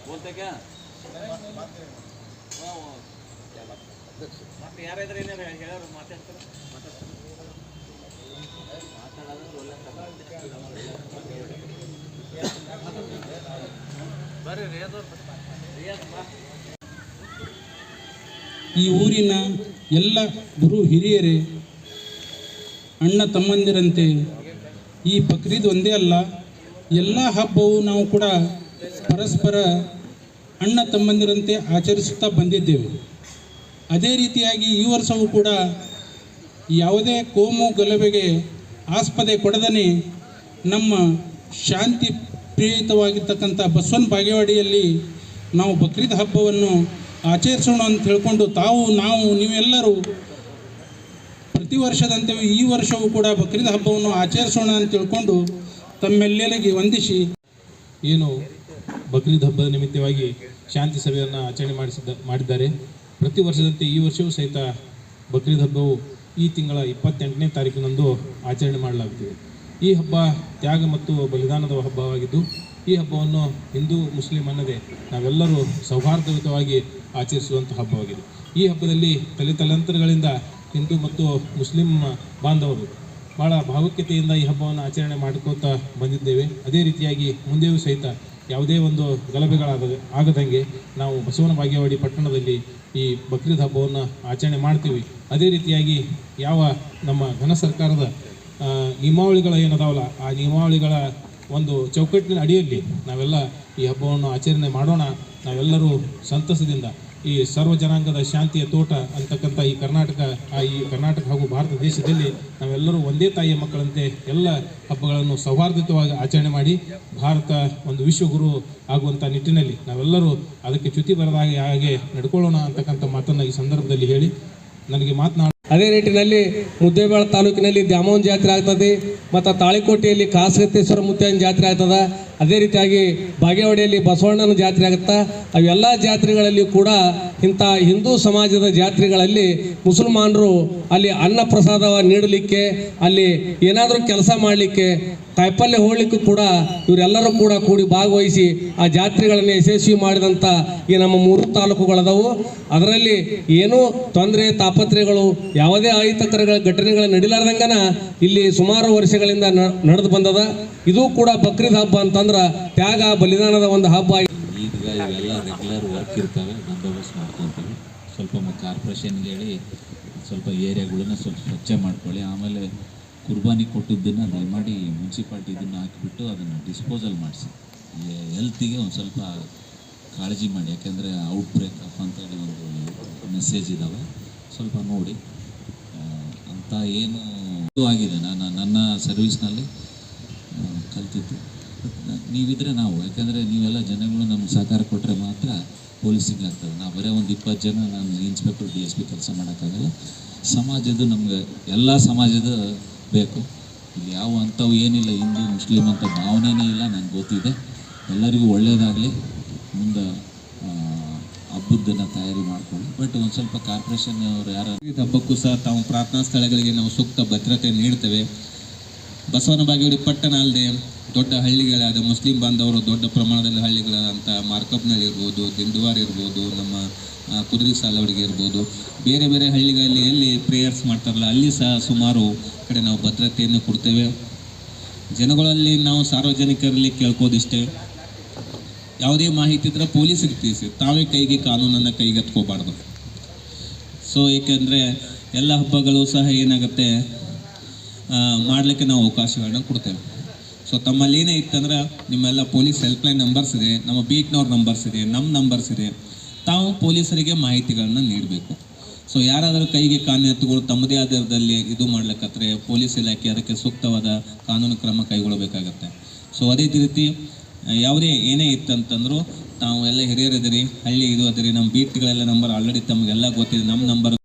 बोलते क्या ಯಾರಾದ್ರೆ ಏನಾರ ಹೇಳೋರು ಮಾತಾಡ್ತಾರೆ ಈ ಊರಿನ ಎಲ್ಲ ಗುರು ಹಿರಿಯರೇ, ಅಣ್ಣ ತಮ್ಮಂದಿರಂತೆ ಈ ಬಕ್ರೀದ್ ಒಂದೇ ಅಲ್ಲ, ಎಲ್ಲ ಹಬ್ಬವು ನಾವು ಕೂಡ ಪರಸ್ಪರ ಅಣ್ಣ ತಮ್ಮಂದಿರಂತೆ ಆಚರಿಸುತ್ತಾ ಬಂದಿದ್ದೇವೆ. ಅದೇ ರೀತಿಯಾಗಿ ಈ ವರ್ಷವೂ ಕೂಡ ಯಾವುದೇ ಕೋಮು ಗಲಭೆಗೆ ಆಸ್ಪದೆ ಕೊಡದೇ ನಮ್ಮ ಶಾಂತಿ ಪ್ರಿಯತವಾಗಿರ್ತಕ್ಕಂಥ ಬಸವನ ಬಾಗೇವಾಡಿಯಲ್ಲಿ ನಾವು ಬಕ್ರೀದ್ ಹಬ್ಬವನ್ನು ಆಚರಿಸೋಣ ಅಂತ ಹೇಳ್ಕೊಂಡು ನೀವೆಲ್ಲರೂ ಪ್ರತಿ ವರ್ಷದಂತೆ ಈ ವರ್ಷವೂ ಕೂಡ ಬಕ್ರೀದ್ ಹಬ್ಬವನ್ನು ಆಚರಿಸೋಣ ಅಂತ ತಿಳ್ಕೊಂಡು ತಮ್ಮೆಲ್ಲರಿಗೆ ವಂದಿಸಿ, ಏನು ಬಕ್ರೀದ್ ಹಬ್ಬದ ನಿಮಿತ್ತವಾಗಿ ಶಾಂತಿ ಸಭೆಯನ್ನು ಆಚರಣೆ ಮಾಡಿದ್ದಾರೆ. ಪ್ರತಿ ವರ್ಷದಂತೆ ಈ ವರ್ಷವೂ ಸಹಿತ ಬಕ್ರೀದ್ ಹಬ್ಬವು ಈ ತಿಂಗಳ 28ನೇ ತಾರೀಕಿನಂದು ಆಚರಣೆ ಮಾಡಲಾಗುತ್ತಿದೆ. ಈ ಹಬ್ಬ ತ್ಯಾಗ ಮತ್ತು ಬಲಿದಾನದ ಹಬ್ಬವಾಗಿದ್ದು, ಈ ಹಬ್ಬವನ್ನು ಹಿಂದೂ ಮುಸ್ಲಿಂ ಅನ್ನದೇ ನಾವೆಲ್ಲರೂ ಸೌಹಾರ್ದಯುತವಾಗಿ ಆಚರಿಸುವಂಥ ಹಬ್ಬವಾಗಿದೆ. ಈ ಹಬ್ಬದಲ್ಲಿ ತಲೆತಲಾಂತರಗಳಿಂದ ಹಿಂದೂ ಮತ್ತು ಮುಸ್ಲಿಂ ಬಾಂಧವರು ಭಾಳ ಭಾವುಕ್ಯತೆಯಿಂದ ಈ ಹಬ್ಬವನ್ನು ಆಚರಣೆ ಮಾಡ್ಕೋತಾ ಬಂದಿದ್ದೇವೆ. ಅದೇ ರೀತಿಯಾಗಿ ಮುಂದೆಯೂ ಸಹಿತ ಯಾವುದೇ ಒಂದು ಆಗದಂಗೆ ನಾವು ಬಸವನ ಬಾಗೇವಾಡಿ ಪಟ್ಟಣದಲ್ಲಿ ಈ ಬಕ್ರೀದ್ ಹಬ್ಬವನ್ನು ಆಚರಣೆ ಮಾಡ್ತೀವಿ. ಅದೇ ರೀತಿಯಾಗಿ ಯಾವ ನಮ್ಮ ಘನ ಸರ್ಕಾರದ ನಿಯಮಾವಳಿಗಳು ಏನದಾವಲ್ಲ, ಆ ನಿಯಮಾವಳಿಗಳ ಒಂದು ಚೌಕಟ್ಟಿನ ಅಡಿಯಲ್ಲಿ ನಾವೆಲ್ಲ ಈ ಹಬ್ಬವನ್ನು ಆಚರಣೆ ಮಾಡೋಣ. ನಾವೆಲ್ಲರೂ ಸಂತಸದಿಂದ ಈ ಸರ್ವ ಜನಾಂಗದ ಶಾಂತಿಯ ತೋಟ ಅಂತಕ್ಕಂಥ ಈ ಕರ್ನಾಟಕ ಹಾಗೂ ಭಾರತ ದೇಶದಲ್ಲಿ ನಾವೆಲ್ಲರೂ ಒಂದೇ ತಾಯಿಯ ಮಕ್ಕಳಂತೆ ಎಲ್ಲ ಹಬ್ಬಗಳನ್ನು ಸೌಹಾರ್ದಯುತವಾಗಿ ಆಚರಣೆ ಮಾಡಿ ಭಾರತ ಒಂದು ವಿಶ್ವಗುರು ಆಗುವಂಥ ನಿಟ್ಟಿನಲ್ಲಿ ನಾವೆಲ್ಲರೂ ಅದಕ್ಕೆ ಚ್ಯುತಿ ಬರದ ಹಾಗೆ ನಡ್ಕೊಳ್ಳೋಣ ಅಂತಕ್ಕಂಥ ಮಾತನ್ನು ಈ ಸಂದರ್ಭದಲ್ಲಿ ಹೇಳಿ ನನಗೆ ಅದೇ ನಿಟ್ಟಿನಲ್ಲಿ ಮುದ್ದೇಬೇಳ ತಾಲೂಕಿನಲ್ಲಿ ದ್ಯಾಮೋಹನ್ ಜಾತ್ರೆ ಆಗ್ತದೆ, ಮತ್ತು ತಾಳಿಕೋಟೆಯಲ್ಲಿ ಕಾಸಗತ್ತೇಶ್ವರ ಮುತ್ತಯ್ಯನ ಜಾತ್ರೆ ಆಗ್ತದೆ. ಅದೇ ರೀತಿಯಾಗಿ ಬಾಗೇವಾಡಿಯಲ್ಲಿ ಬಸವಣ್ಣನ ಜಾತ್ರೆ ಆಗುತ್ತಾ. ಅವೆಲ್ಲ ಜಾತ್ರೆಗಳಲ್ಲಿ ಕೂಡ ಇಂಥ ಹಿಂದೂ ಸಮಾಜದ ಜಾತ್ರೆಗಳಲ್ಲಿ ಮುಸಲ್ಮಾನರು ಅಲ್ಲಿ ಅನ್ನ ಪ್ರಸಾದ ನೀಡಲಿಕ್ಕೆ, ಅಲ್ಲಿ ಏನಾದರೂ ಕೆಲಸ ಮಾಡಲಿಕ್ಕೆ, ಕಾಯಿಪಲ್ಯ ಹೋಗ್ಲಿಕ್ಕೂ ಕೂಡ ಇವರೆಲ್ಲರೂ ಕೂಡ ಕೂಡಿ ಭಾಗವಹಿಸಿ ಆ ಜಾತ್ರೆಗಳನ್ನು ಯಶಸ್ವಿ ಮಾಡಿದಂಥ ಈ ನಮ್ಮ 3 ತಾಲೂಕುಗಳದವು. ಅದರಲ್ಲಿ ಏನೂ ತೊಂದರೆ ತಾಪತ್ರೆಗಳು ಯಾವುದೇ ಅಹಿತಕರ ಘಟನೆಗಳು ನಡಿಲಾರ್ದಂಗನ ಇಲ್ಲಿ ಸುಮಾರು ವರ್ಷಗಳಿಂದ ನಡೆದು ಬಂದದ. ಇದು ಕೂಡ ಬಕ್ರೀದ್ ಹಬ್ಬ ಅಂತಂದ್ರೆ ತ್ಯಾಗ ಬಲಿದಾನದ ಒಂದು ಹಬ್ಬ. ಈಗ ಇವೆಲ್ಲ ರೆಗ್ಯುಲರ್ ವರ್ಕ್ ಇರ್ತವೆ, ಬಂದೋಬಸ್ತ್ ಮಾಡ್ಕೊತೀವಿ. ಸ್ವಲ್ಪ ಕಾರ್ಪೊರೇಷನ್ಗೆ ಹೇಳಿ ಸ್ವಲ್ಪ ಏರಿಯಾಗಳನ್ನ ಸ್ವಲ್ಪ ಸ್ವಚ್ಛ ಮಾಡ್ಕೊಳ್ಳಿ. ಆಮೇಲೆ ಕುರ್ಬಾನಿ ಕೊಟ್ಟಿದ್ದನ್ನು ದಯಮಾಡಿ ಮುನ್ಸಿಪಾಲ್ಟಿ ಇದನ್ನು ಹಾಕಿಬಿಟ್ಟು ಅದನ್ನು ಡಿಸ್ಪೋಸಲ್ ಮಾಡಿಸಿ. ಹೆಲ್ತಿಗೆ ಒಂದು ಸ್ವಲ್ಪ ಕಾಳಜಿ ಮಾಡಿ, ಯಾಕೆಂದರೆ ಔಟ್ ಬ್ರೇಕ್ ಅಪ್ ಅಂತೇಳಿ ಒಂದು ಮೆಸೇಜ್ ಇದ್ದಾವೆ, ಸ್ವಲ್ಪ ನೋಡಿ ಅಂತ ಏನು ಆಗಿದೆ. ನನ್ನ ಸರ್ವಿಸ್ನಲ್ಲಿ ಕಲ್ತಿದ್ದು ನೀವಿದ್ರೆ ನಾವು, ಯಾಕೆಂದರೆ ನೀವೆಲ್ಲ ಜನಗಳು ನಮ್ಗೆ ಸಹಕಾರ ಕೊಟ್ಟರೆ ಮಾತ್ರ ಪೊಲೀಸಿಂಗ್ ಆಗ್ತದೆ. ನಾವು ಬರೀ ಒಂದು 20 ಜನ ನಾನು ಇನ್ಸ್ಪೆಕ್ಟರ್ DSP ಕೆಲಸ ಮಾಡೋಕ್ಕಾಗಲ್ಲ. ಸಮಾಜದ್ದು ನಮ್ಗೆ ಎಲ್ಲ ಸಮಾಜದ ಬೇಕು. ಇಲ್ಲಿ ಯಾವ ಅಂಥವು ಏನಿಲ್ಲ, ಹಿಂದೂ ಮುಸ್ಲಿಂ ಅಂತ ಭಾವನೆಯೇ ಇಲ್ಲ. ನನಗೆ ಗೊತ್ತಿದೆ. ಎಲ್ಲರಿಗೂ ಒಳ್ಳೆಯದಾಗಲಿ. ಮುಂದೆ ಹಬ್ಬದನ್ನು ತಯಾರಿ ಮಾಡ್ಕೊಳ್ಳಿ. ಬಟ್ ಒಂದು ಸ್ವಲ್ಪ ಕಾರ್ಪೊರೇಷನ್ ಅವರು ಯಾರು ಹಬ್ಬಕ್ಕೂ ಸಹ ತಾವು ಪ್ರಾರ್ಥನಾ ಸ್ಥಳಗಳಿಗೆ ನಾವು ಸೂಕ್ತ ಭದ್ರತೆ ನೀಡ್ತೇವೆ. ಬಸವನ ಬಾಗೇವಾಡಿ ಪಟ್ಟಣ ಅಲ್ಲದೆ ದೊಡ್ಡ ಹಳ್ಳಿಗಳಾದ ಮುಸ್ಲಿಂ ಬಾಂಧವರು ದೊಡ್ಡ ಪ್ರಮಾಣದಲ್ಲಿ ಹಳ್ಳಿಗಳಾದಂಥ ಮಾರ್ಕಪ್ನಳ್ಳಿ ಇರ್ಬೋದು, ದಿಂಡವಾರ ಇರ್ಬೋದು, ನಮ್ಮ ಕುದುರೆ ಸಾಲವಡಿಗೆ ಇರ್ಬೋದು, ಬೇರೆ ಬೇರೆ ಹಳ್ಳಿಗಳಲ್ಲಿ ಎಲ್ಲಿ ಪ್ರೇಯರ್ಸ್ ಮಾಡ್ತಾರಲ್ಲ ಅಲ್ಲಿ ಸಹ ಸುಮಾರು ಕಡೆ ನಾವು ಭದ್ರತೆಯನ್ನು ಕೊಡ್ತೇವೆ. ಜನಗಳಲ್ಲಿ ನಾವು ಸಾರ್ವಜನಿಕರಲ್ಲಿ ಕೇಳ್ಕೋದಿಷ್ಟೇ, ಯಾವುದೇ ಮಾಹಿತಿ ಇದ್ದರೆ ಪೊಲೀಸಿಗೆ ತಿಳಿಸಿ, ತಾವೇ ಕಾನೂನನ್ನು ಕೈಗೆತ್ಕೋಬಾರ್ದು. ಸೊ ಏಕೆಂದರೆ ಎಲ್ಲ ಹಬ್ಬಗಳು ಸಹ ಏನಾಗುತ್ತೆ ಮಾಡಲಿಕ್ಕೆ ನಾವು ಅವಕಾಶಗಳನ್ನ ಕೊಡ್ತೇವೆ. ಸೊ ತಮ್ಮಲ್ಲಿ ಏನೇ ಇತ್ತಂದ್ರೆ ನಿಮ್ಮೆಲ್ಲ ಪೊಲೀಸ್ ಹೆಲ್ಪ್ಲೈನ್ ನಂಬರ್ಸ್ ಇದೆ, ನಮ್ಮ ಬೀಟ್ನವ್ರ ನಂಬರ್ಸ್ ಇದೆ, ನಮ್ಮ ನಂಬರ್ಸ್ ಇದೆ. ತಾವು ಪೊಲೀಸರಿಗೆ ಮಾಹಿತಿಗಳನ್ನ ನೀಡಬೇಕು. ಸೊ ಯಾರಾದರೂ ಕೈಗೆ ಕಾನೂನು ಎತ್ತುಗಳು ತಮ್ಮದೇ ಆಧಾರದಲ್ಲಿ ಇದು ಮಾಡ್ಲಿಕ್ಕಂದ್ರೆ ಪೊಲೀಸ್ ಇಲಾಖೆ ಅದಕ್ಕೆ ಸೂಕ್ತವಾದ ಕಾನೂನು ಕ್ರಮ ಕೈಗೊಳ್ಳಬೇಕಾಗತ್ತೆ. ಸೊ ಅದೇ ರೀತಿ ಯಾವುದೇ ಏನೇ ಇತ್ತಂತಂದರೂ ತಾವು ಎಲ್ಲ ಹಿರಿಯರಿದ್ದೀರಿ, ಹಳ್ಳಿ ಇದು ಅದಿರಿ, ನಮ್ಮ ಬೀಟ್ಗಳೆಲ್ಲ ನಂಬರ್ ಆಲ್ರೆಡಿ ತಮಗೆಲ್ಲ ಗೊತ್ತಿದೆ. ನಮ್ಮ ನಂಬರ್